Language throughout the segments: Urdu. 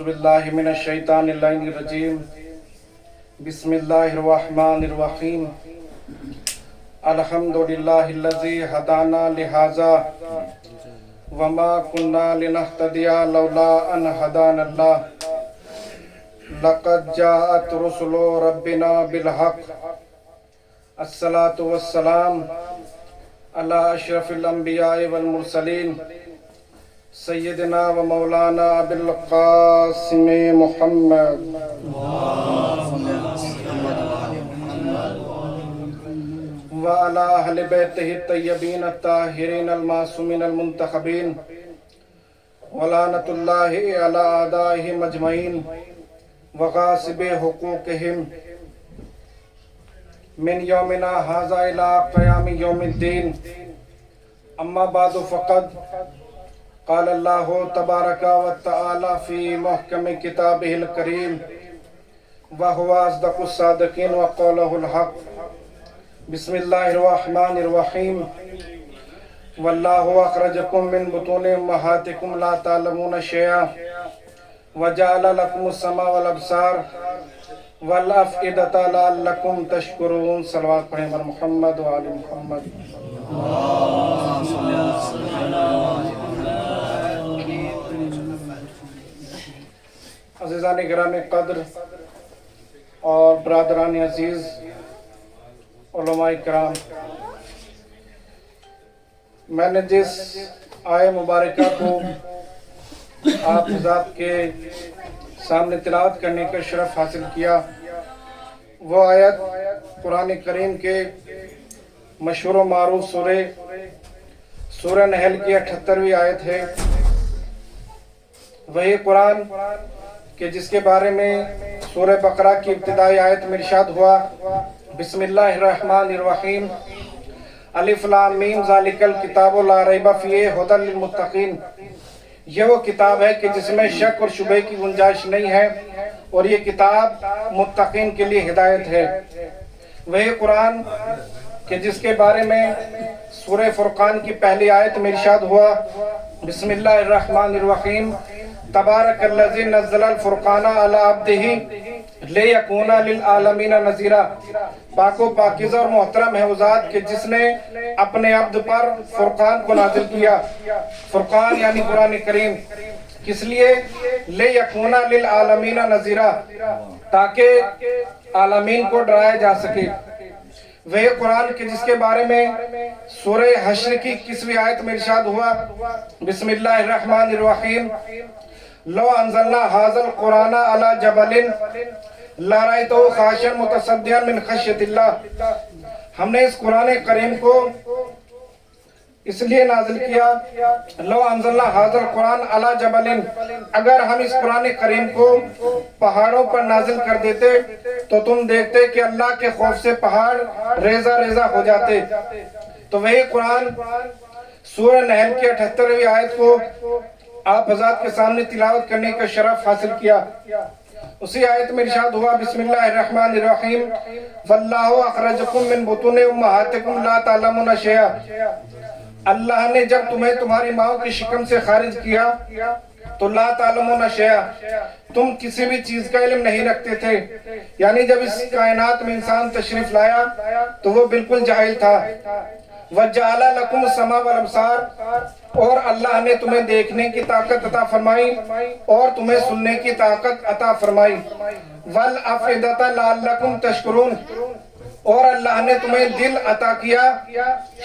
اعوذ باللہ من الشیطان اللعین الرجیم بسم اللہ الرحمن الرحیم الحمدللہ الذی ہدانا لہذا وما كنا لنهتدي لولا ان هدانا الله لقد جاءت رسل ربنا بالحق الصلاة والسلام على اشرف الانبیاء والمرسلین سیدنا و مولانا ابی القاسم محمد وعلى اہل بیتہ الطیبین الطاہرین المعصومین المنتخبین ولعنۃ اللہ علی اعدائہم اجمعین وغاصب حقوقہم من یومنا ھذا الی قیام یوم الدین اما بعد فقد قال اللہ تبارک و تعالی فی محکم کتابہ الکریم وہو اصدق الصادقین وقولہ الحق بسم اللہ الرحمن الرحیم واللہ اخرجکم من بطون امہاتکم لا تعلمون شیئا وجعل لکم السمع والابصار والافئدۃ لعلکم تشکرون۔ صلوات پڑھیں بر محمد و آل محمد۔ عزیزان گرامی قدر اور برادران عزیز علماء کرام، میں نے جس آیہ مبارکہ کو آپ حضرات کے سامنے تلاوت کرنے کا شرف حاصل کیا، وہ آیت قرآن کریم کے مشہور و معروف سورہ نحل کی 78ویں آیت ہے۔ وہی قرآن کہ جس کے بارے میں سورہ بقرہ کی ابتدائی آیت میں ارشاد ہوا، بسم اللہ الرحمن الرحیم الف لام میم ذالک الکتاب لا ریب فیہ ھدی للمتقین۔ یہ وہ کتاب ہے کہ جس میں شک اور شبہ کی گنجائش نہیں ہے اور یہ کتاب متقین کے لیے ہدایت ہے۔ وہی قرآن کہ جس کے بارے میں سورہ فرقان کی پہلی آیت میں ارشاد ہوا، بسم اللہ الرحمن الرحیم تبارک الذی نزل الفرقان علی عبدہ لیکون للعالمین نذیرا۔ پاک و پاکیزہ اور محترم ہے وہ ذات کہ جس نے اپنے عبد پر فرقان کو نازل کیا۔ فرقان یعنی قرآن کریم، کس لیے؟ لیکون للعالمین نذیرا، تاکہ عالمین کو ڈرایا جا سکے۔ وہ قرآن کے جس کے بارے میں سورہ حشر کی 21ویں آیت میں ارشاد ہوا، بسم اللہ الرحمن الرحیم لو انزلنا ھذا القرآن علی جبل لرأیتہ خاشعا متصدعا من خشیۃ اللہ۔ ہم نے اس قرآن کریم کو اس لیے نازل کیا، لو انزلنا ھذا القرآن علی جبل، اگر ہم اس قرآن کریم کو پہاڑوں پر نازل کر دیتے تو تم دیکھتے کہ اللہ کے خوف سے پہاڑ ریزہ ریزہ ہو جاتے۔ تو وہی قرآن سورہ نحل کی 78ویں آیت کو آپ حضرات کے سامنے تلاوت کرنے کا شرف حاصل کیا۔ اسی آیت میں ارشاد ہوا، بسم اللہ الرحمن الرحیم واللہ اخرجکم من بطون امہاتکم لا تعلمون شیئا۔ اللہ نے جب تمہیں تمہاری ماں کی شکم سے خارج کیا تو لا تعلمون شیئا، تم کسی بھی چیز کا علم نہیں رکھتے تھے، یعنی جب اس کائنات میں انسان تشریف لایا تو وہ بالکل جاہل تھا۔ وَجَعَلَ لَكُمُ السَّمْعَ وَالْأَبْصَارَ، اور اللہ نے تمہیں دیکھنے کی طاقت عطا فرمائی اور تمہیں سننے کی طاقت عطا فرمائی۔ وَالْأَفْئِدَةَ لَعَلَّكُمْ تَشْكُرُونَ، اور اللہ نے تمہیں دل عطا کیا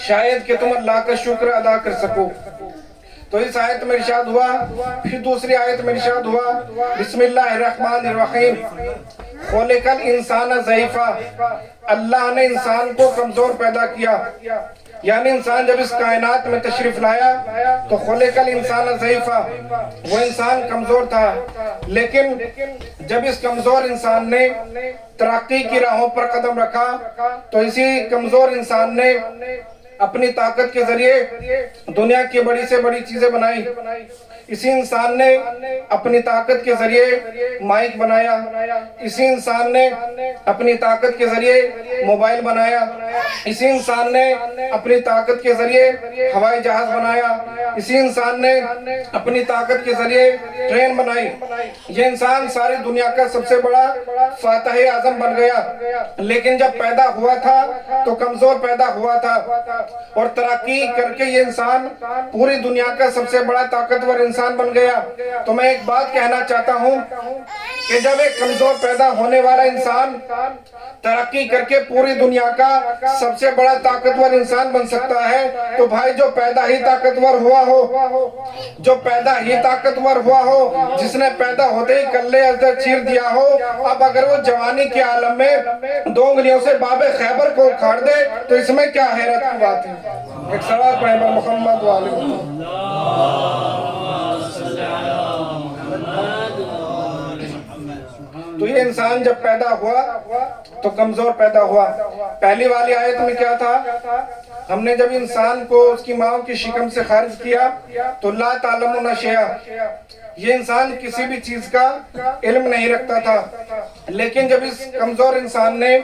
شاید کہ تم اللہ کا شکر ادا کر سکو۔ تو اس آیت میں ارشاد ہوا، پھر دوسری آیت میں ارشاد ہوا، بسم اللہ الرحمن الرحیم خلق الانسان ضعیفا، اللہ نے انسان کو کمزور پیدا کیا، یعنی انسان جب اس کائنات میں تشریف لایا تو خلق الانسان ضعیفا، وہ انسان کمزور تھا، لیکن جب اس کمزور انسان نے ترقی کی راہوں پر قدم رکھا تو اسی کمزور انسان نے اپنی طاقت کے ذریعے دنیا کی بڑی سے بڑی چیزیں بنائی۔ اسی انسان نے اپنی طاقت کے ذریعے مائک بنایا، اسی انسان نے اپنی طاقت کے ذریعے موبائل بنایا، اسی انسان نے اپنی طاقت کے ذریعے ہوائی جہاز بنایا، اسی انسان نے اپنی طاقت کے ذریعے ٹرین بنائی۔ یہ انسان ساری دنیا کا سب سے بڑا فاتح اعظم بن گیا، لیکن جب پیدا ہوا تھا تو کمزور پیدا ہوا تھا، اور ترقی کر کے یہ انسان پوری دنیا کا سب سے بڑا طاقتور انسان بن گیا۔ تو میں ایک بات کہنا چاہتا ہوں کہ جب ایک کمزور پیدا ہونے والا انسان ترقی کر کے پوری دنیا کا سب سے بڑا طاقتور انسان بن سکتا ہے، تو بھائی جو پیدا ہی طاقتور ہوا ہو، جو پیدا ہی طاقتور ہوا ہو، جس نے پیدا ہوتے ہی کلے ازدر چیر دیا ہو، اب اگر وہ جوانی کے عالم میں 2 انگلیوں سے باب خیبر کو اکھاڑ دے تو اس میں کیا حیرت کی بات ہے؟ ایک سوال پڑھیں بر محمد و آل محمد۔ تو یہ انسان جب پیدا ہوا تو کمزور پیدا ہوا۔ پہلی والی آیت میں کیا تھا؟ ہم نے جب انسان کو اس کی ماں کی شکم سے خارج کیا تو لا تعلمون شیئا، یہ انسان کسی بھی چیز کا علم نہیں رکھتا تھا، لیکن جب اس کمزور انسان نے،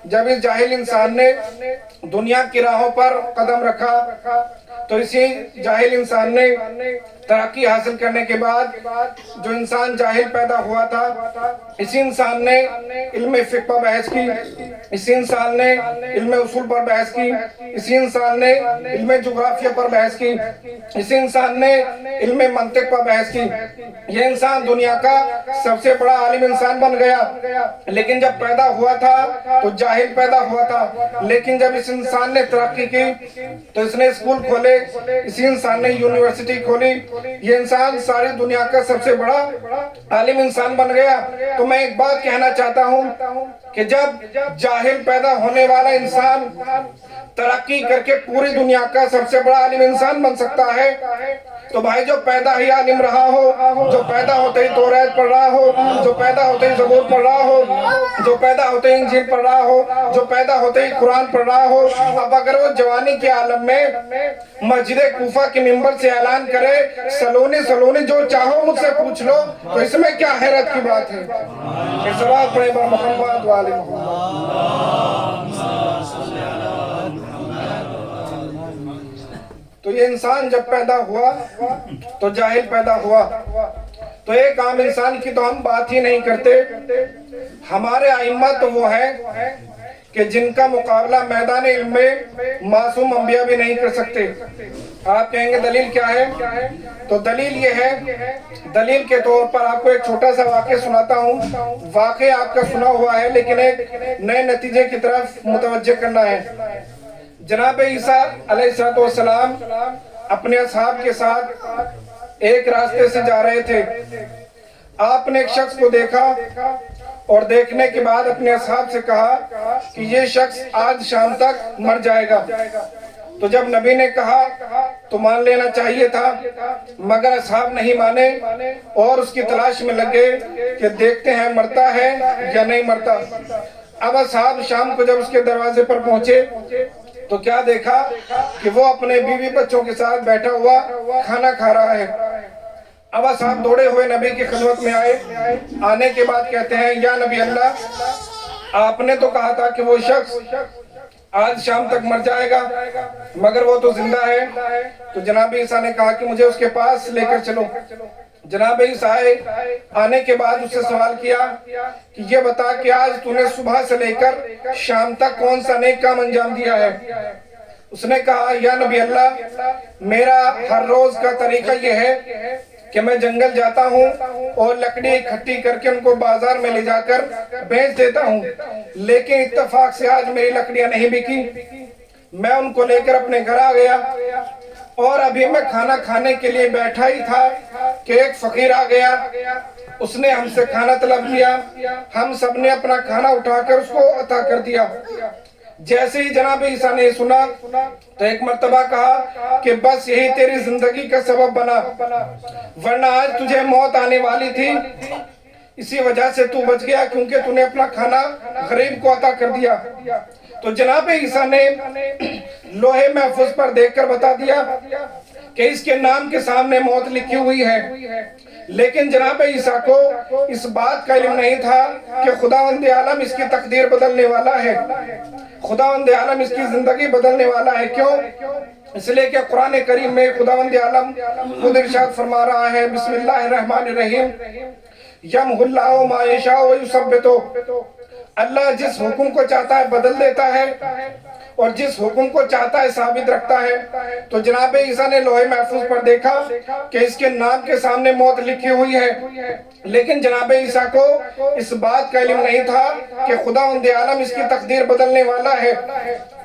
جب اس جاہل انسان نے دنیا کی راہوں پر قدم رکھا تو اسی جاہل انسان نے ترقی حاصل کرنے کے بعد جو انسان جاہل پیدا ہوا تھا، اسی انسان نے علم فقہ پر بحث کی، اسی انسان نے علم اصول پر بحث کی، اسی انسان نے علم جغرافیہ پر بحث کی، اسی انسان نے علم منطق پر بحث کی۔ یہ انسان دنیا کا سب سے بڑا عالم انسان بن گیا، لیکن جب پیدا ہوا تھا تو جاہل پیدا ہوا تھا، لیکن جب اس انسان نے ترقی کی تو اس نے اسکول کھولے، اسی انسان نے یونیورسٹی کھولی، یہ انسان ساری دنیا کا سب سے بڑا عالم انسان بن گیا۔ تو میں ایک بات کہنا چاہتا ہوں کہ جب جاہل پیدا ہونے والا انسان ترقی کر کے پوری دنیا کا سب سے بڑا عالم انسان بن سکتا ہے، تو بھائی جو پیدا ہی عالم رہا ہو، جو پیدا ہوتے ہی توریت پڑھ رہا ہو، جو پیدا ہوتے ہی زبور پڑھ رہا ہو، جو پیدا ہوتے ہی انجیل پڑھ رہا ہو، جو پیدا ہوتے ہی قرآن پڑھ رہا ہو، اب اگر وہ جوانی کے عالم میں مسجد کوفہ کے منبر سے اعلان کرے سلونی سلونی جو چاہو مجھ سے پوچھ لو، تو اس میں کیا حیرت کی بات ہے؟ سوال پڑھیں بر محمد و آل محمد۔ تو یہ انسان جب پیدا ہوا تو جاہل پیدا ہوا، تو ایک عام انسان کی تو ہم بات ہی نہیں کرتے، ہمارے ائمہ تو وہ ہیں کہ جن کا مقابلہ میدان علم میں معصوم انبیاء بھی نہیں کر سکتے۔ آپ کہیں گے دلیل کیا ہے؟ تو دلیل یہ ہے، دلیل کے طور پر آپ کو ایک چھوٹا سا واقعہ سناتا ہوں، واقعہ آپ کا سنا ہوا ہے لیکن ایک نئے نتیجے کی طرف متوجہ کرنا ہے۔ جناب عیسیٰ علیہ السلام اپنے اصحاب کے ساتھ ایک راستے سے جا رہے تھے، آپ نے ایک شخص کو دیکھا اور دیکھنے کے بعد اپنے اصحاب سے کہا کہ یہ شخص آج شام تک مر جائے گا۔ تو جب نبی نے کہا تو مان لینا چاہیے تھا، مگر اصحاب نہیں مانے اور اس کی تلاش میں لگے کہ دیکھتے ہیں مرتا ہے یا نہیں مرتا۔ اب اصحاب شام کو جب اس کے دروازے پر پہنچے تو کیا دیکھا کہ وہ اپنے بیوی بچوں کے ساتھ بیٹھا ہوا کھانا کھا رہا ہے۔ اب اصحاب دوڑے ہوئے نبی کی خدمت میں آئے، آنے کے بعد کہتے ہیں یا نبی اللہ، آپ نے تو کہا تھا کہ وہ شخص آج شام تک مر جائے گا مگر وہ تو زندہ ہے۔ تو جناب عیسیٰ نے کہا کہ مجھے اس کے پاس لے کر چلو۔ جناب عیسیٰ آنے کے بعد اس سے سوال کیا کہ یہ بتا کہ آج تو نے صبح سے لے کر شام تک کون سا نیک کام انجام دیا ہے؟ اس نے کہا یا نبی اللہ، میرا ہر روز کا طریقہ یہ ہے کہ میں جنگل جاتا ہوں اور لکڑی اکٹھی کر کے ان کو بازار میں لے جا کر بیچ دیتا ہوں، لیکن اتفاق سے آج میری لکڑیاں نہیں بکی، میں ان کو لے کر اپنے گھر آ گیا اور ابھی میں کھانا کھانے کے لیے بیٹھا ہی تھا کہ ایک فقیر آ گیا، اس نے ہم سے کھانا طلب کیا، ہم سب نے اپنا کھانا اٹھا کر اس کو عطا کر دیا۔ جیسے ہی جناب عیسیٰ نے سنا تو ایک مرتبہ کہا کہ بس یہی تیری زندگی کا سبب بنا، ورنہ آج تجھے موت آنے والی تھی، اسی وجہ سے تو بچ گیا کیونکہ تو نے اپنا کھانا غریب کو عطا کر دیا۔ تو جناب عیسیٰ نے لوہے محفوظ پر دیکھ کر بتا دیا کہ اس کے نام کے سامنے موت لکھی ہوئی ہے، لیکن جناب عیسیٰ کو اس بات کا علم نہیں تھا کہ خداوند عالم اس کی تقدیر بدلنے والا ہے، خداوند عالم اس کی زندگی بدلنے والا ہے۔ کیوں؟ اس لیے کہ قرآن کریم میں خداوند عالم خود ارشاد فرما رہا ہے، بسم اللہ الرحمن الرحیم، یمحو اللہ ما یشاء ویثبت، اللہ جس حکم کو چاہتا ہے بدل دیتا ہے اور جس حکم کو چاہتا ہے ثابت رکھتا ہے۔ تو جناب عیسیٰ نے لوح محفوظ پر دیکھا کہ اس کے نام کے سامنے موت لکھی ہوئی ہے، لیکن جناب عیسیٰ کو اس بات کا علم نہیں تھا کہ خداوند عالم اس کی تقدیر بدلنے والا ہے۔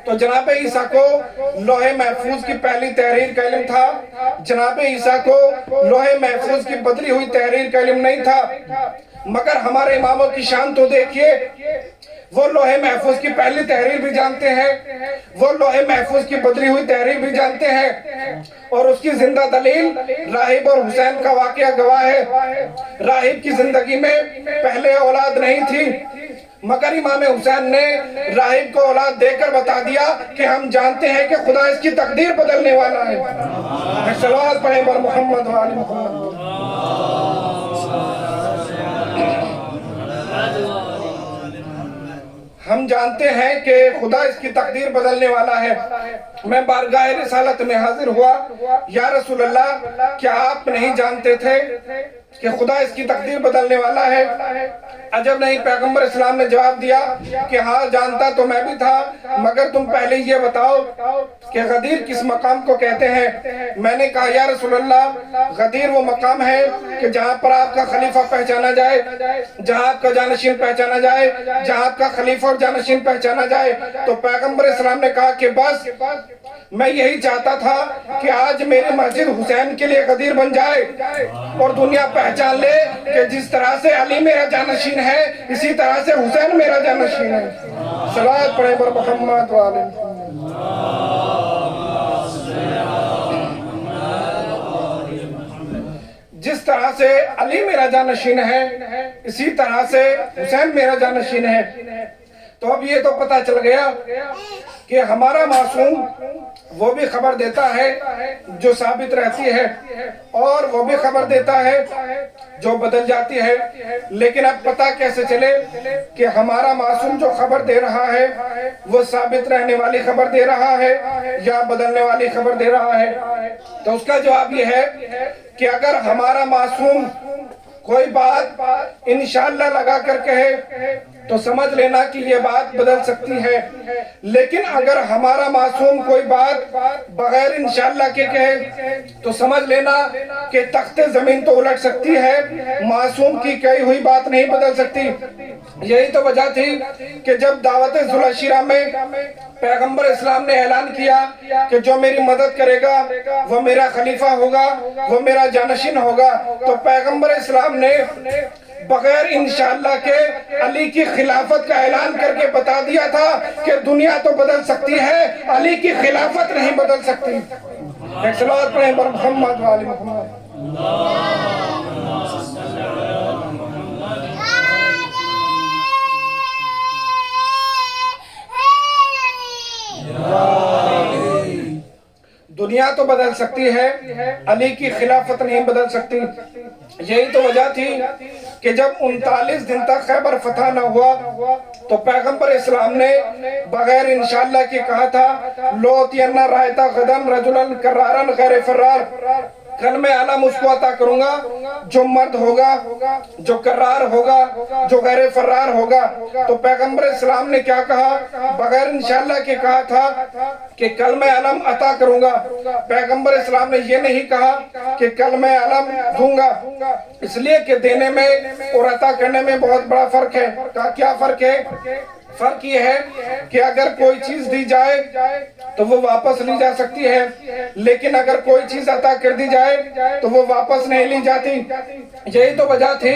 تو جناب عیسیٰ کو لوح محفوظ کی پہلی تحریر کا علم تھا، جناب عیسیٰ کو لوح محفوظ کی بدلی ہوئی تحریر کا علم نہیں تھا۔ مگر ہمارے اماموں کی شان تو دیکھیے، وہ لوح محفوظ کی پہلی تحریر بھی جانتے ہیں، وہ لوح محفوظ کی بدلی ہوئی تحریر بھی جانتے ہیں، اور اس کی زندہ دلیل راہب اور حسین کا واقعہ گواہ ہے۔ راہب کی زندگی میں پہلے اولاد نہیں تھی، مگر امام حسین نے راہب کو اولاد دے کر بتا دیا کہ ہم جانتے ہیں کہ خدا اس کی تقدیر بدلنے والا ہے۔ صلوات پڑھیں بر محمد و آل محمد۔ ہم جانتے ہیں کہ خدا اس کی تقدیر بدلنے والا ہے۔ میں بارگاہ رسالت میں حاضر ہوا، یا رسول اللہ کیا آپ نہیں جانتے تھے کہ خدا اس کی تقدیر بدلنے والا ہے؟ عجب نہیں، پیغمبر اسلام نے جواب دیا کہ ہاں جانتا تو میں بھی تھا، مگر تم پہلے یہ بتاؤ کہ غدیر کس مقام کو کہتے ہیں؟ میں نے کہا یا رسول اللہ غدیر وہ مقام ہے کہ جہاں پر آپ کا خلیفہ پہچانا جائے، جہاں آپ کا جانشین پہچانا جائے، جہاں آپ کا خلیفہ اور جانشین پہچانا جائے۔ تو پیغمبر اسلام نے کہا کہ بس میں یہی چاہتا تھا کہ آج میری مسجد حسین کے لیے غدیر بن جائے اور دنیا پہچان لے کہ جس طرح سے علی میرا جانشین ہے اسی طرح سے حسین میرا جانشین ہے۔ صلوات پڑھیں بر محمد و آل محمد۔ جس طرح سے علی میرا جانشین ہے اسی طرح سے حسین میرا جانشین ہے۔ تو اب یہ تو پتہ چل گیا کہ ہمارا معصوم وہ بھی خبر دیتا ہے جو ثابت رہتی ہے اور وہ بھی خبر دیتا ہے جو بدل جاتی ہے، لیکن اب پتہ کیسے چلے کہ ہمارا معصوم جو خبر دے رہا ہے وہ ثابت رہنے والی خبر دے رہا ہے یا بدلنے والی خبر دے رہا ہے؟ تو اس کا جواب یہ ہے کہ اگر ہمارا معصوم کوئی بات انشاءاللہ لگا کر کہے تو سمجھ لینا کہ یہ بات بدل سکتی ہے، لیکن اگر ہمارا معصوم کوئی بات بغیر انشاءاللہ کے کہے تو سمجھ لینا کہ تخت زمین تو الٹ سکتی ہے، معصوم کی کہی ہوئی بات نہیں بدل سکتی۔ یہی تو وجہ تھی کہ جب دعوت ذوالعشیرہ میں پیغمبر اسلام نے اعلان کیا کہ جو میری مدد کرے گا وہ میرا خلیفہ ہوگا، وہ میرا جانشین ہوگا، تو پیغمبر اسلام نے بغیر انشاءاللہ کے علی کی خلافت کا اعلان کر کے بتا دیا تھا کہ دنیا تو بدل سکتی ہے، علی کی خلافت نہیں بدل سکتی۔ ایک صلوات پڑھیں بر محمد و آل محمد۔ دنیا تو بدل سکتی ہے، علی کی خلافت نہیں بدل سکتی۔ یہی تو وجہ تھی کہ جب 39 دن تک خیبر فتح نہ ہوا تو پیغمبر اسلام نے بغیر انشاءاللہ کی کہا تھا لوتین رایتا غدن رجلن کرارن غیر فرار، کل میں علم اس کو عطا کروں گا جو مرد ہوگا، جو کرار ہوگا، جو غیر فرار ہوگا۔ تو پیغمبر اسلام نے کیا کہا؟ بغیر انشاءاللہ کے کہا تھا کہ کل میں علم عطا کروں گا۔ پیغمبر اسلام نے یہ نہیں کہا کہ کل میں علم دوں گا، اس لیے کہ دینے میں اور عطا کرنے میں بہت بڑا فرق ہے۔ کیا فرق ہے؟ فرق یہ ہے کہ اگر کوئی چیز دی جائے تو وہ واپس لی جا سکتی ہے، لیکن اگر کوئی چیز عطا کر دی جائے تو وہ واپس نہیں لی جاتی۔ یہی تو وجہ تھی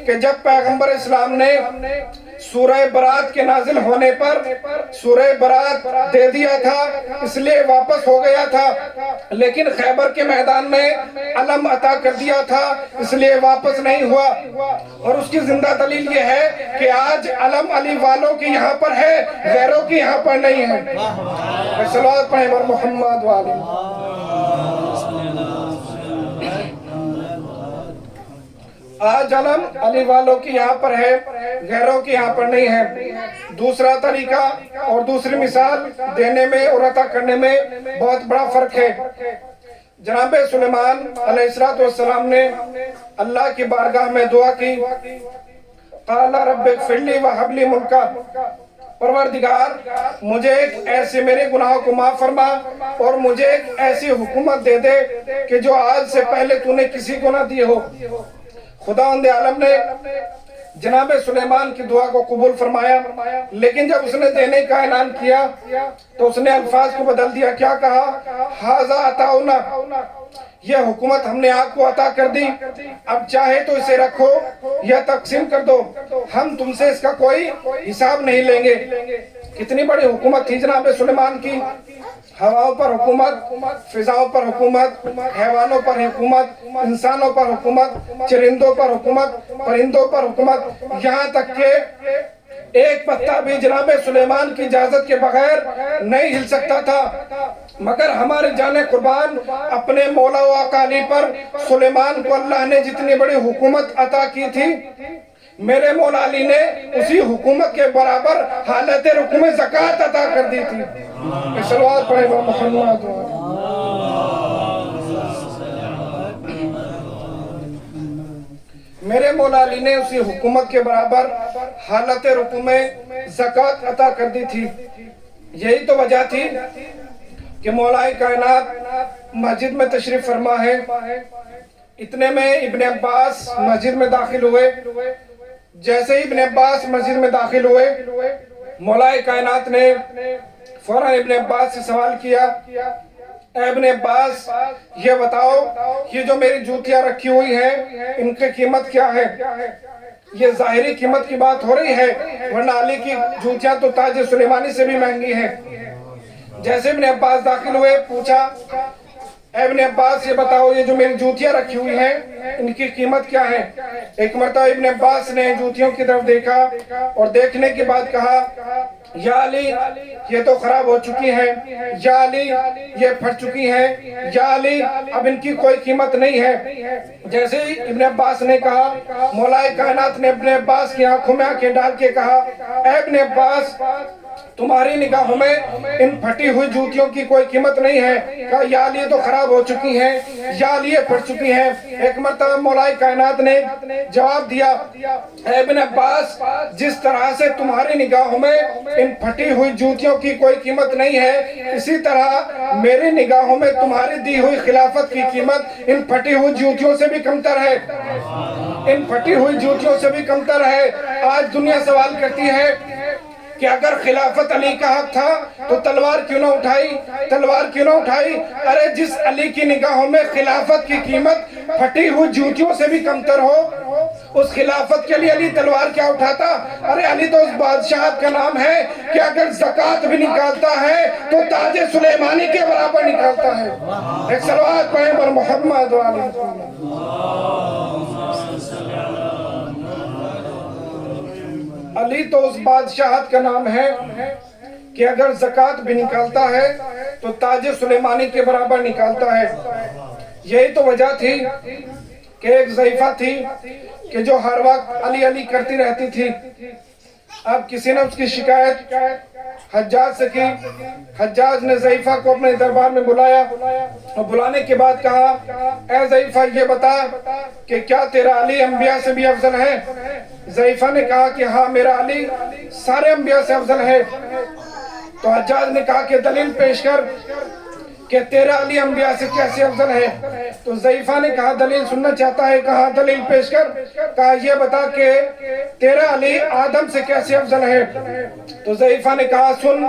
کہ جب پیغمبر اسلام نے سورہ برات کے نازل ہونے پر سورہ برات دے دیا تھا اس لیے واپس ہو گیا تھا، لیکن خیبر کے میدان میں علم عطا کر دیا تھا اس لیے واپس نہیں ہوا۔ اور اس کی زندہ دلیل یہ ہے کہ آج علم علی والوں کی یہاں پر ہے، غیروں کی یہاں پر نہیں ہے۔ صلوات پڑھیں بر محمد و آل محمد۔ آج علم علی والوں کی یہاں پر ہے، غیروں کی یہاں پر نہیں ہے۔ دوسرا طریقہ اور دوسری مثال دینے میں اور عطا کرنے میں بہت بڑا فرق ہے۔ جناب سلیمان علیہ السلام نے اللہ کی بارگاہ میں دعا کی، قال رب اغفر لی وہب لی ملکا، پروردگار مجھے ایک ایسے میرے گناہوں کو معاف فرما اور مجھے ایک ایسی حکومت دے دے کہ جو آج سے پہلے تو نے کسی کو نہ دی ہو۔ خداوند عالم نے جناب سلیمان کی دعا کو قبول فرمایا، لیکن جب اس نے دینے کا اعلان کیا تو اس نے الفاظ کو بدل دیا۔ کیا کہا؟ ھذا عطاؤنا، یہ حکومت ہم نے آپ کو عطا کر دی، اب چاہے تو اسے رکھو یا تقسیم کر دو، ہم تم سے اس کا کوئی حساب نہیں لیں گے۔ کتنی بڑی حکومت تھی جناب سلیمان کی، ہواؤں پر حکومت، فضاؤں پر حکومت، حیوانوں پر حکومت، انسانوں پر حکومت، چرندوں پر حکومت، پرندوں پر حکومت، یہاں تک کہ ایک پتا بھی جناب سلیمان کی اجازت کے بغیر نہیں ہل سکتا تھا۔ مگر ہمارے جانے قربان اپنے مولا و آقا علی پر سلیمان کو اللہ نے جتنی بڑی حکومت عطا کی تھی، میرے مولا علی نے اسی حکومت کے برابر حالت رکوع زکوٰۃ عطا کر دی تھی۔ صلوات پڑھیں محمد۔ میرے مولا علی نے اسی حکومت کے برابر حالت رکوع میں زکوٰۃ عطا کر دی تھی۔ یہی تو وجہ تھی کہ مولا کائنات مسجد میں تشریف فرما ہے۔ اتنے میں ابن عباس مسجد میں داخل ہوئے۔ جیسے ہی ابن عباس مسجد میں داخل ہوئے، مولا کائنات نے فوراً ابن عباس سے سوال کیا، اے ابن عباس یہ بتاؤ یہ جو میری جوتیاں رکھی ہوئی ہیں ان کی قیمت کیا ہے؟ یہ ظاہری قیمت کی بات ہو رہی ہے، ورنہ علی کی جوتیاں تو تاج سلیمانی سے بھی مہنگی ہیں۔ جیسے ابن عباس داخل ہوئے، پوچھا، اے ابن عباس یہ بتاؤ یہ جو میری جوتیاں رکھی ہوئی ہیں ان کی قیمت کیا ہے؟ ایک مرتبہ ابن عباس نے جوتیوں کی طرف دیکھا اور دیکھنے کے بعد کہا، یا علی یہ تو خراب ہو چکی ہیں، یا علی یہ پھٹ چکی ہیں، یا علی اب ان کی کوئی قیمت نہیں ہے۔ جیسے ہی ابن عباس نے کہا، مولا کائنات نے ابن عباس کی آنکھوں میں آنکھیں ڈال کے کہا، اے ابن عباس تمہاری نگاہوں میں ان پھٹی ہوئی جوتیوں کی کوئی قیمت نہیں ہے۔ کہا یا علی تو خراب ہو چکی ہیں، یا علی پھٹ چکی ہیں۔ ایک مرتبہ مولا کائنات نے جواب دیا، اے ابن عباس جس طرح سے تمہاری نگاہوں میں ان پھٹی ہوئی جوتیوں کی کوئی قیمت نہیں ہے، اسی طرح میری نگاہوں میں تمہاری دی ہوئی خلافت کی قیمت ان پھٹی ہوئی جوتیوں سے بھی کمتر ہے، ان پھٹی ہوئی جوتیوں سے بھی کمتر ہے۔ آج دنیا سوال کرتی ہے کہ اگر خلافت علی کا حق تھا تو تلوار کیوں نہ اٹھائی، تلوار کیوں نہ اٹھائی؟ ارے جس علی کی نگاہوں میں خلافت کی قیمت پھٹی ہوئی جوتیوں سے بھی کمتر ہو، اس خلافت کے لیے علی تلوار کیا اٹھاتا؟ ارے علی تو اس بادشاہت کا نام ہے کہ اگر زکوٰۃ بھی نکالتا ہے تو تاج سلیمانی کے برابر نکالتا ہے۔ ایک صلوات پڑھیں بر محمد و آل محمد۔ علی تو اس بادشاہت کا نام ہے کہ اگر زکوٰۃ بھی نکالتا ہے تو تاج سلیمانی کے برابر نکالتا ہے۔ یہی تو وجہ تھی کہ ایک ضعیفہ تھی کہ جو ہر وقت علی علی کرتی رہتی تھی۔ اب کسی نے اس کی شکایت حجاج سے کی، حجاج نے ضعیفہ کو اپنے دربار میں بلایا اور بلانے کے بعد کہا، اے ضعیفہ یہ بتا کہ کیا تیرا علی انبیاء سے بھی افضل ہے؟ ضعیفہ نے کہا کہ ہاں میرا علی سارے انبیاء سے افضل ہے۔ تو حجاج نے کہا کہ دلیل پیش کر کہ تیرا علی انبیاء سے کیسے افضل ہے؟ تو ضعیفہ نے کہا دلیل سننا چاہتا ہے، کہا دلیل پیش کر۔ کہا یہ بتا کہ تیرا علی آدم سے کیسے افضل ہے؟ تو ضعیفہ نے کہا سن،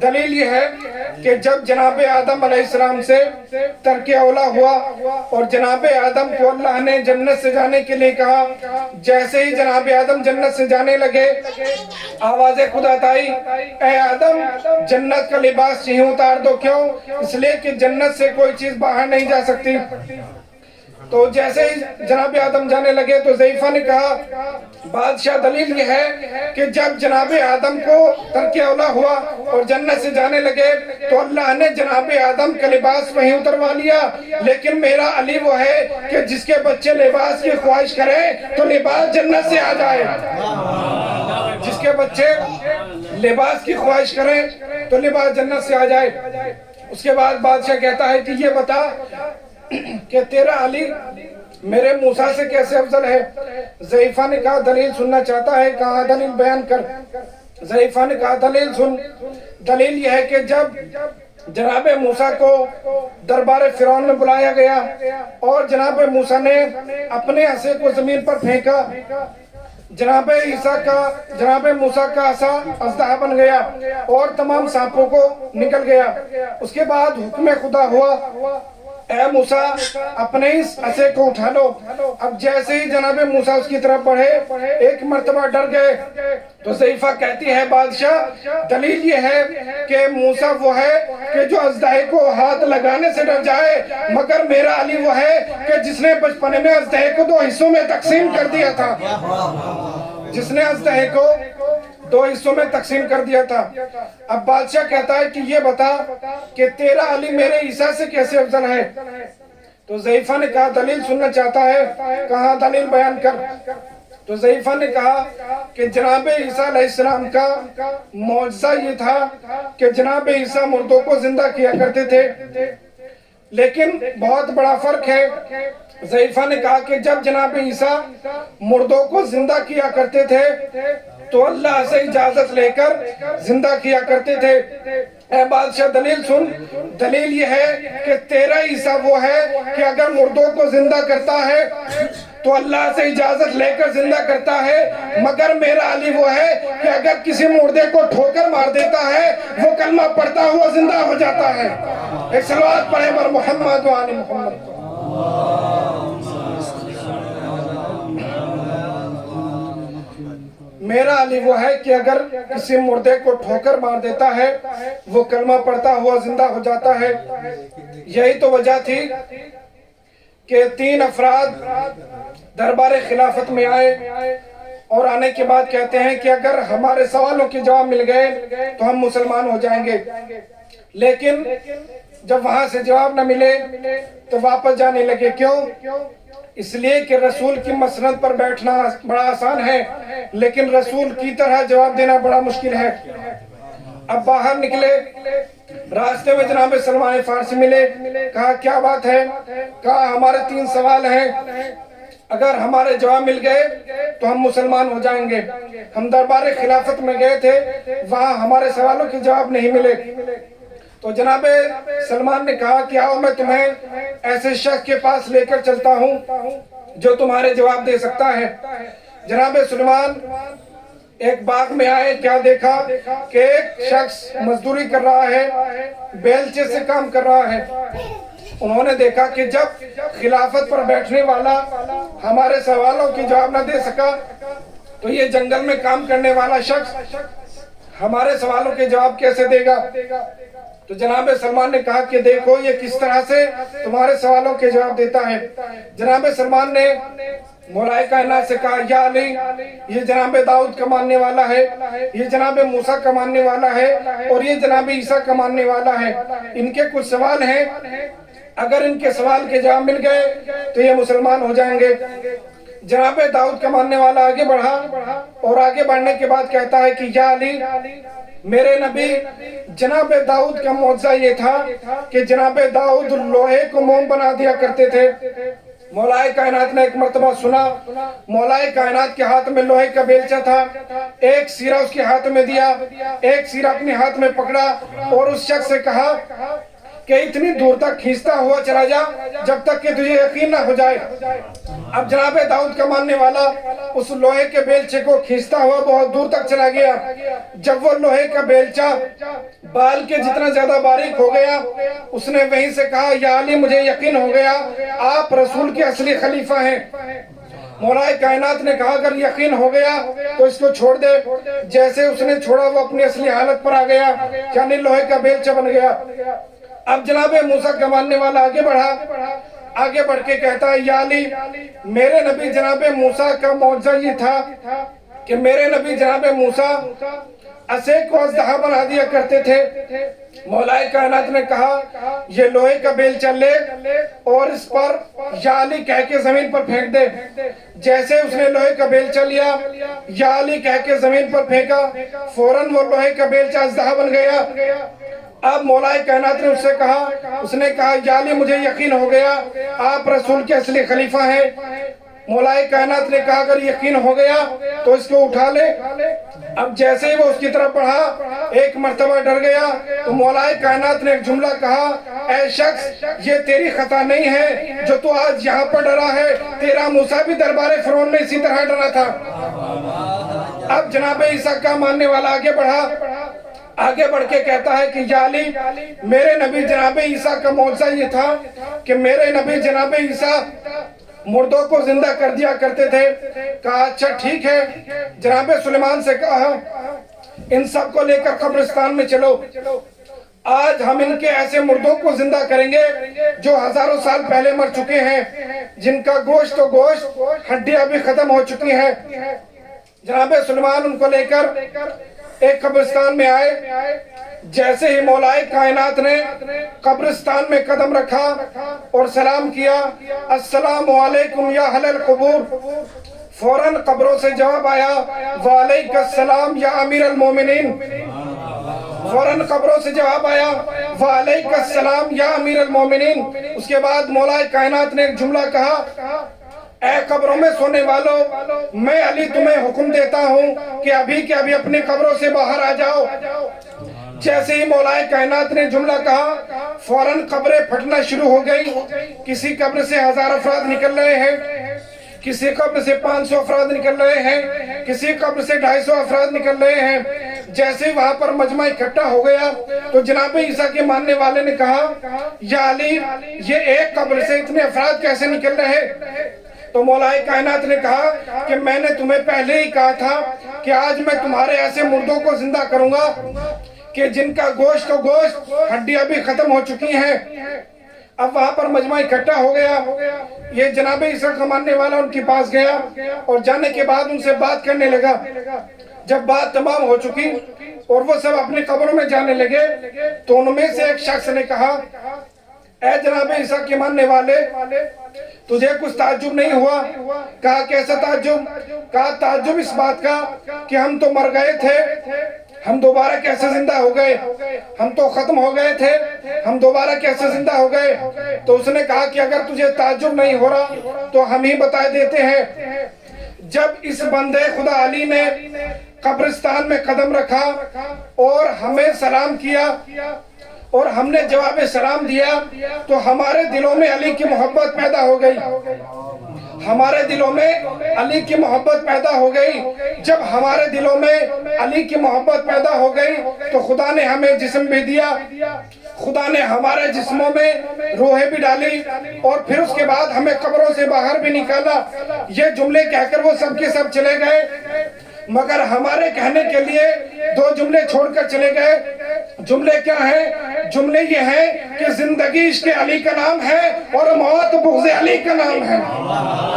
دلیل یہ ہے کہ جب جناب آدم علیہ السلام سے ترک اولا ہوا اور جناب آدم کو اللہ نے جنت سے جانے کے لیے کہا، جیسے ہی جناب آدم جنت سے جانے لگے آواز خدا آئی، اے آدم جنت کا لباس یہیں اتار دو۔ کیوں؟ اس لیے کہ جنت سے کوئی چیز باہر نہیں جا سکتی۔ تو جیسے ہی جناب آدم جانے لگے تو ضعیفہ نے کہا بادشاہ دلیل یہ ہے کہ جب جناب آدم کو ترک اولا ہوا اور جنت سے جانے لگے تو اللہ نے جناب آدم کا لباس وہیں اتروا لیا، لیکن میرا علی وہ ہے کہ جس کے بچے لباس کی خواہش کریں تو لباس جنت سے آ جائے، جس کے بچے لباس کی خواہش کریں تو لباس جنت سے آ جائے۔ اس کے بعد بادشاہ کہتا ہے کہ یہ بتا کہ تیرا علی میرے موسیٰ سے کیسے افضل ہے؟ ضعیفہ نے کہا دلیل سننا چاہتا ہے، کہا دلیل بیان کر۔ ضعیفہ نے کہا دلیل سن۔ دلیل یہ ہے کہ جب جناب موسیٰ کو دربار فرعون میں بلایا گیا اور جناب موسیٰ نے اپنے عصا کو زمین پر پھینکا، جناب موسیٰ کا عصا اژدہا بن گیا اور تمام سانپوں کو نکل گیا۔ اس کے بعد حکم خدا ہوا اے موسیٰ اپنے اس عصے کو اٹھا لو۔ اب جیسے ہی جناب موسیٰ اس کی طرف بڑھے ایک مرتبہ ڈر گئے تو ضعیفہ کہتی ہے بادشاہ دلیل یہ ہے کہ موسیٰ وہ ہے کہ جو اژدہے کو ہاتھ لگانے سے ڈر جائے، مگر میرا علی وہ ہے کہ جس نے بچپنے میں اژدہے کو 2 حصوں میں تقسیم کر دیا تھا، جس نے اژدہے کو 2 حصوں میں تقسیم کر دیا تھا۔ اب بادشاہ کہتا ہے کہ یہ بتا کہ تیرا علی میرے عیسیٰ سے کیسے افضل ہے؟ تو ضعیفہ نے کہا دلیل سننا چاہتا ہے، کہا دلیل بیان کر۔ تو ضعیفہ نے کہا کہ جناب عیسیٰ علیہ السلام کا معجزہ یہ تھا کہ جناب عیسیٰ مردوں کو زندہ کیا کرتے تھے، لیکن بہت بڑا فرق ہے۔ ضعیفہ نے کہا کہ جب جناب عیسیٰ مردوں کو زندہ کیا کرتے تھے تو اللہ سے اجازت لے کر زندہ کیا کرتے تھے۔ اے بادشاہ دلیل سن۔ دلیل یہ ہے کہ تیرا عیسیٰ وہ ہے کہ اگر مردوں کو زندہ کرتا ہے تو اللہ سے اجازت لے کر زندہ کرتا ہے، مگر میرا علی وہ ہے کہ اگر کسی مردے کو ٹھوکر مار دیتا ہے وہ کلمہ پڑھتا ہوا زندہ ہو جاتا ہے۔ ایک صلوات پڑھیں بر محمد و آل محمد۔ میرا علی وہ ہے کہ اگر کسی مردے کو ٹھوکر مار دیتا ہے وہ کلمہ پڑھتا ہوا زندہ ہو جاتا ہے۔ یہی تو وجہ تھی کہ 3 افراد دربار خلافت میں آئے اور آنے کے بعد کہتے ہیں کہ اگر ہمارے سوالوں کے جواب مل گئے تو ہم مسلمان ہو جائیں گے، لیکن جب وہاں سے جواب نہ ملے تو واپس جانے لگے۔ کیوں؟ اس لیے کہ رسول کی مسند پر بیٹھنا بڑا آسان ہے، لیکن رسول کی طرح جواب دینا بڑا مشکل ہے۔ اب باہر نکلے، راستے میں جناب سلمان فارسی ملے، کہا کیا بات ہے؟ کہا ہمارے 3 سوال ہیں، اگر ہمارے جواب مل گئے تو ہم مسلمان ہو جائیں گے۔ ہم دربار خلافت میں گئے تھے، وہاں ہمارے سوالوں کے جواب نہیں ملے۔ تو جناب سلمان نے کہا کہ آؤ میں تمہیں ایسے شخص کے پاس لے کر چلتا ہوں جو تمہارے جواب دے سکتا ہے۔ جناب سلمان ایک باغ میں آئے، کیا دیکھا کہ ایک شخص مزدوری کر رہا ہے، بیلچے سے کام کر رہا ہے۔ انہوں نے دیکھا کہ جب خلافت پر بیٹھنے والا ہمارے سوالوں کی جواب نہ دے سکا تو یہ جنگل میں کام کرنے والا شخص ہمارے سوالوں کے جواب کیسے دے گا؟ تو جناب سلمان نے کہا کہ دیکھو یہ کس طرح سے تمہارے سوالوں کے جواب دیتا ہے۔ جناب سلمان نے مولا کائنات سے کہا یا علی یہ جناب داؤد کا ماننے والا ہے، یہ جناب موسیٰ کا ماننے والا ہے اور یہ جناب عیسیٰ کا ماننے والا ہے۔ ان کے کچھ سوال ہیں، اگر ان کے سوال کے جواب مل گئے تو یہ مسلمان ہو جائیں گے۔ جناب داؤد کا ماننے والا آگے بڑھا اور آگے بڑھنے کے بعد کہتا ہے کہ یا علی میرے نبی جناب داؤد کا معجزہ یہ تھا کہ جناب داؤد لوہے کو موم بنا دیا کرتے تھے۔ مولا کائنات نے ایک مرتبہ سنا، مولا کائنات کے ہاتھ میں لوہے کا بیلچہ تھا، ایک سیرہ اس کے ہاتھ میں دیا، ایک سیرہ اپنے ہاتھ میں پکڑا اور اس شخص سے کہا کہ اتنی دور تک کھینچتا ہوا چلا جا جب تک کہ تجھے یقین نہ ہو جائے۔ اب جناب داؤد کا ماننے والا اس لوہے کے بیلچے کو کھینچتا ہوا بہت دور تک چلا گیا۔ جب وہ لوہے کا بیلچہ بال کے جتنا زیادہ باریک ہو گیا، اس نے وہیں سے کہا یا علی مجھے یقین ہو گیا آپ رسول کے اصلی خلیفہ ہیں۔ مولا کائنات نے کہا اگر یقین ہو گیا تو اس کو چھوڑ دے۔ جیسے اس نے چھوڑا وہ اپنی اصلی حالت پر آ گیا، یعنی لوہے کا بیلچہ بن گیا۔ اب جناب موسیٰ کا ماننے والا آگے بڑھا آگے بڑھ کے کہتا ہے یا علی میرے نبی جناب موسیٰ کا معجزہ یہ تھا کہ میرے نبی جناب موسیٰ اسے کو اژدہا بنا دیا کرتے تھے. مولا کائنات نے کہا یہ لوہے کا بیلچہ لے اور اس پر یا علی کہہ کے زمین پر پھینک دے. جیسے اس نے لوہے کا بیلچہ لیا یا علی کہہ کے زمین پر پھینکا فوراً وہ لوہے کا بیلچہ اژدہا بن گیا. اب مولا کائنات نے اس سے کہا اس نے کہا یا علی مجھے یقین ہو گیا آپ رسول کے اصلی خلیفہ ہیں. مولا کائنات نے کہا اگر یقین ہو گیا تو اس کو اٹھا لے. اب جیسے ہی وہ اس کی طرف بڑھا ایک مرتبہ ڈر گیا تو مولا کائنات نے ایک جملہ کہا اے شخص یہ تیری خطا نہیں ہے جو تو آج یہاں پر ڈرا ہے, تیرا موسیٰ بھی دربار فرعون میں اسی طرح ڈرا تھا. اب جناب عیسیٰ کا ماننے والا آگے بڑھا, آگے بڑھ کے کہتا ہے کہ یا علی میرے نبی جناب عیسیٰ کا معجزہ یہ تھا کہ میرے نبی جناب عیسیٰ مردوں کو زندہ کر دیا کرتے تھے. کہا اچھا ٹھیک ہے. جناب سلیمان سے کہا ان سب کو لے کر قبرستان میں چلو, آج ہم ان کے ایسے مردوں کو زندہ کریں گے جو ہزاروں سال پہلے مر چکے ہیں, جن کا گوشت و گوشت ہڈیاں بھی ختم ہو چکی ہیں. جناب سلیمان ان کو لے کر ایک قبرستان میں آئے. جیسے ہی مولا کائنات نے قبرستان میں قدم رکھا اور سلام کیا السلام علیکم یا اہل القبور, فوراً قبروں سے جواب آیا وعلیکم السلام یا امیر المومنین. فوراً قبروں سے جواب آیا وعلیکم السلام یا امیر المومنین. اس کے بعد مولا کائنات نے ایک جملہ کہا اے قبروں میں سونے والوں میں علی تمہیں حکم دیتا ہوں کہ ابھی کے ابھی اپنی قبروں سے باہر آ جاؤ. جیسے ہی مولا کائنات نے جملہ کہا فوراً قبریں پھٹنا شروع ہو گئی. کسی قبر سے 1000 افراد نکل رہے ہیں, کسی قبر سے 500 افراد نکل رہے ہیں, کسی قبر سے 250 افراد نکل رہے ہیں. جیسے ہی وہاں پر مجمع اکٹھا ہو گیا تو جناب عیسیٰ کے ماننے والے نے کہا یا علی یہ ایک قبر سے اتنے افراد کیسے نکل رہے. تو مولا کائنات نے کہا کہ میں نے تمہیں پہلے ہی کہا تھا کہ آج میں تمہارے ایسے مردوں کو زندہ کروں گا کہ جن کا گوشت و گوشت ہڈیاں بھی ختم ہو چکی ہیں. اب وہاں پر مجمع اکٹھا ہو گیا. یہ جناب عیسیٰ کا ماننے والا ان کے پاس گیا اور جانے کے بعد ان سے بات کرنے لگا. جب بات تمام ہو چکی اور وہ سب اپنی قبروں میں جانے لگے تو ان میں سے ایک شخص نے کہا اے جناب عیسیٰ کے ماننے والے تجھے کچھ تعجب نہیں ہوا. کہا کیسا تعجب. کہا تعجب اس بات کا کہ ہم تو مر گئے تھے, ہم دوبارہ کیسے زندہ ہو گئے. ہم تو ختم ہو گئے تھے, ہم دوبارہ کیسے زندہ ہو گئے. تو اس نے کہا کہ اگر تجھے تعجب نہیں ہو رہا تو ہم ہی بتا دیتے ہیں. جب اس بندے خدا علی نے قبرستان میں قدم رکھا اور ہمیں سلام کیا اور ہم نے جواب سلام دیا تو ہمارے دلوں میں علی کی محبت پیدا ہو گئی. ہمارے دلوں میں علی کی محبت پیدا ہو گئی. جب ہمارے دلوں میں علی کی محبت پیدا ہو گئی تو خدا نے ہمیں جسم بھی دیا, خدا نے ہمارے جسموں میں روحیں بھی ڈالی اور پھر اس کے بعد ہمیں قبروں سے باہر بھی نکالا. یہ جملے کہہ کر وہ سب کے سب چلے گئے, مگر ہمارے کہنے کے لیے 2 جملے چھوڑ کر چلے گئے. جملے کیا ہیں؟ جملے یہ ہیں کہ زندگی عشق علی کا نام ہے اور موت بغض علی کا نام ہے.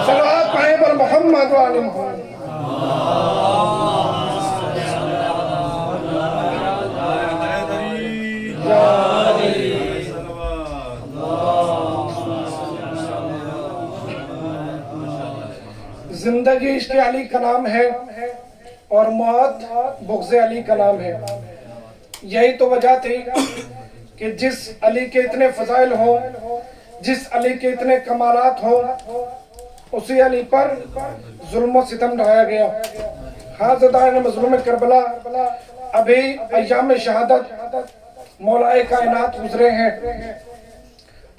صلوات پڑھیں پر محمد و آل محمد. زندگی عشق علی کا نام ہے اور موت بغض علی کا نام ہے. یہی تو وجہ تھی کہ جس علی کے اتنے فضائل ہوں, جس علی کے اتنے کمالات ہوں, اسی علی پر ظلم و ستم ڈھایا گیا. حاضرین مظلوم کربلا ابھی ایام شہادت مولا کائنات گزرے ہیں.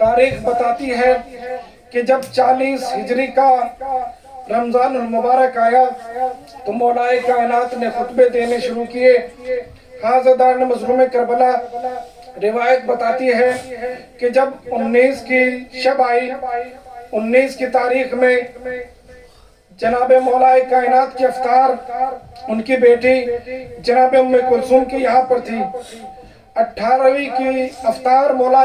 تاریخ بتاتی ہے کہ جب 40 ہجری کا رمضان المبارک آیا تو مولا کائنات نے خطبے دینے شروع کیے. حاضرین مظلوم کربلا روایت بتاتی ہے کہ جب 19 کی شب آئی, 19 کی تاریخ میں جناب مولا کائنات کی افطار ان کی بیٹی جناب ام کلثوم کی یہاں پر تھی. 18ویں کی افطار مولا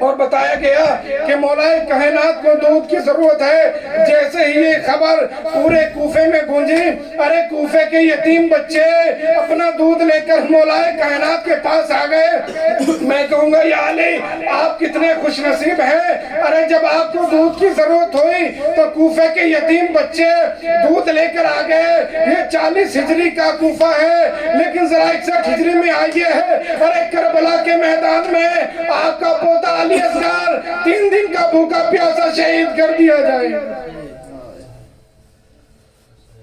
اور بتایا گیا کہ مولا کائنات کو دودھ کی ضرورت ہے۔ جیسے ہی یہ خبر پورے کوفے میں گونجی، ارے کوفے کے یتیم بچے اپنا دودھ لے کر مولا کائنات کے پاس آ گئے۔ میں کہوں گا یا علی آپ کتنے خوش نصیب ہیں، ارے جب آپ کو دودھ کی ضرورت ہوئی تو کوفے کے یتیم بچے دودھ لے کر آ گئے۔ یہ 40 ہجری کا کوفہ ہے، لیکن ذرا 61 ہجری میں آئیے ہے، ارے کربلا کے میدان میں آپ کا پوتا علی اصغر 3 دن کا بھوکا پیاسا شہید کر دیا جائے۔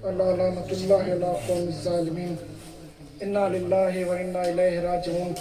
اللہ لعنت اللہ علی قوم الظالمین، انا للہ و انا الیہ راجعون۔